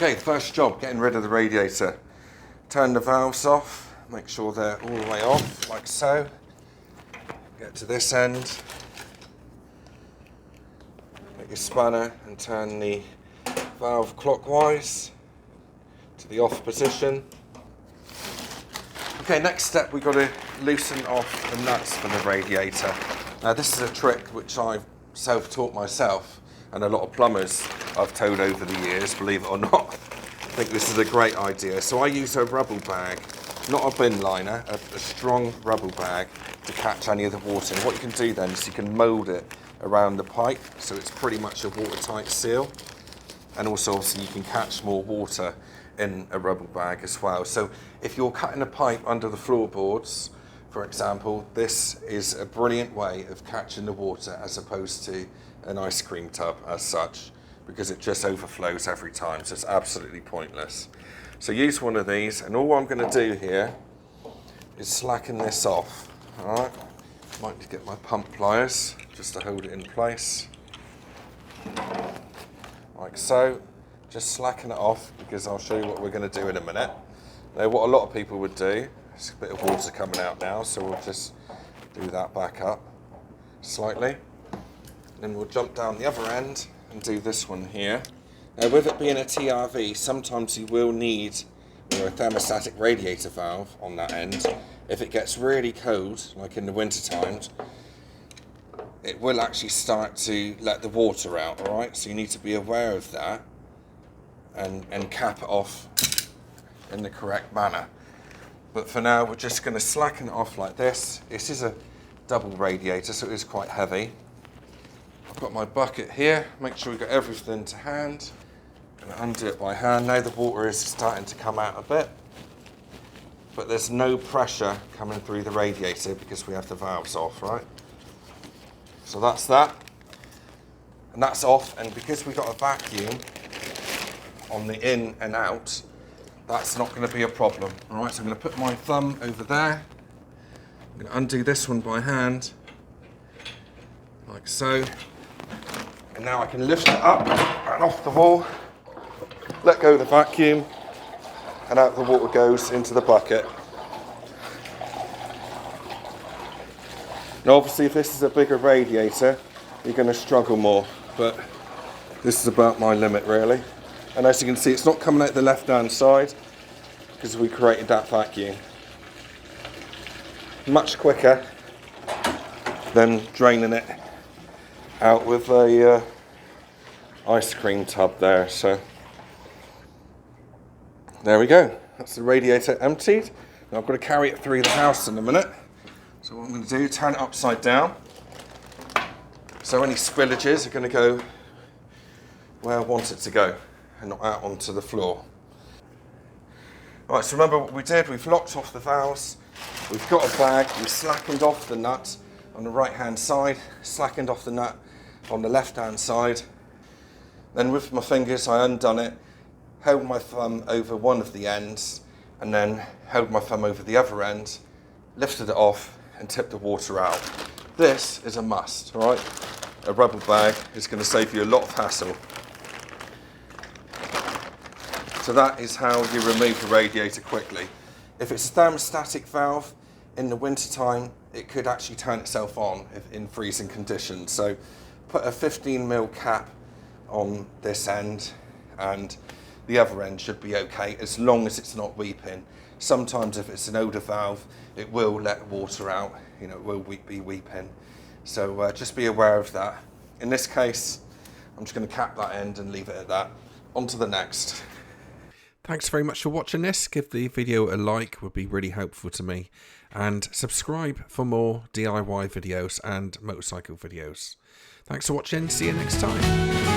Okay, the first job, getting rid of the radiator. Turn the valves off, make sure they're all the way off, like so. Get to this end. Get your spanner and turn the valve clockwise to the off position. Okay, next step, we've got to loosen off the nuts for the radiator. Now this is a trick which I've self-taught myself, and a lot of plumbers I've told over the years, believe it or not. I think this is a great idea. So I use a rubble bag, not a bin liner, a strong rubble bag to catch any of the water. And what you can do then is you can mould it around the pipe, so it's pretty much a watertight seal. And also obviously you can catch more water in a rubble bag as well. So if you're cutting a pipe under the floorboards, for example, this is a brilliant way of catching the water as opposed to an ice cream tub as such, because it just overflows every time, so it's absolutely pointless. So use one of these, and all I'm going to do here is slacken this off. All right, might need to get my pump pliers just to hold it in place, like so. Just slacken it off, because I'll show you what we're going to do in a minute. Now, what a lot of people would do, there's a bit of water coming out now, so we'll just do that back up slightly. Then we'll jump down the other end and do this one here. Now, with it being a TRV, sometimes you will need a thermostatic radiator valve on that end. If it gets really cold, like in the winter times, it will actually start to let the water out, all right? So you need to be aware of that and cap it off in the correct manner. But for now, we're just going to slacken it off like this. This is a double radiator, so it is quite heavy. I've got my bucket here, make sure we've got everything to hand. I'm going to undo it by hand. Now the water is starting to come out a bit, but there's no pressure coming through the radiator because we have the valves off, right? So that's that, and that's off, and because we've got a vacuum on the in and out, that's not going to be a problem. All right, so I'm going to put my thumb over there. I'm going to undo this one by hand, like so. And now I can lift it up and off the wall, let go of the vacuum, and out the water goes into the bucket. Now obviously if this is a bigger radiator, you're going to struggle more, but this is about my limit really. And as you can see, it's not coming out the left-hand side because we created that vacuum. Much quicker than draining it out with a ice cream tub there. So there we go. That's the radiator emptied. Now I've got to carry it through the house in a minute. So what I'm going to do, turn it upside down. So any spillages are going to go where I want it to go and not out onto the floor. Right, so remember what we did, we've locked off the valves, we've got a bag, we slackened off the nut on the right hand side, slackened off the nut on the left hand side. Then with my fingers I undone it, held my thumb over one of the ends, and then held my thumb over the other end, lifted it off and tipped the water out. This is a must, all right? A rubber bag is going to save you a lot of hassle. So that is how you remove the radiator quickly. If it's a thermostatic valve, in the winter time, it could actually turn itself on in freezing conditions. So put a 15mm cap on this end, and the other end should be okay as long as it's not weeping. Sometimes if it's an older valve, it will let water out, you know, it will be weeping. So just be aware of that. In this case, I'm just going to cap that end and leave it at that. On to the next. Thanks very much for watching this. Give the video a like, would be really helpful to me. And subscribe for more DIY videos and motorcycle videos. Thanks for watching. See you next time.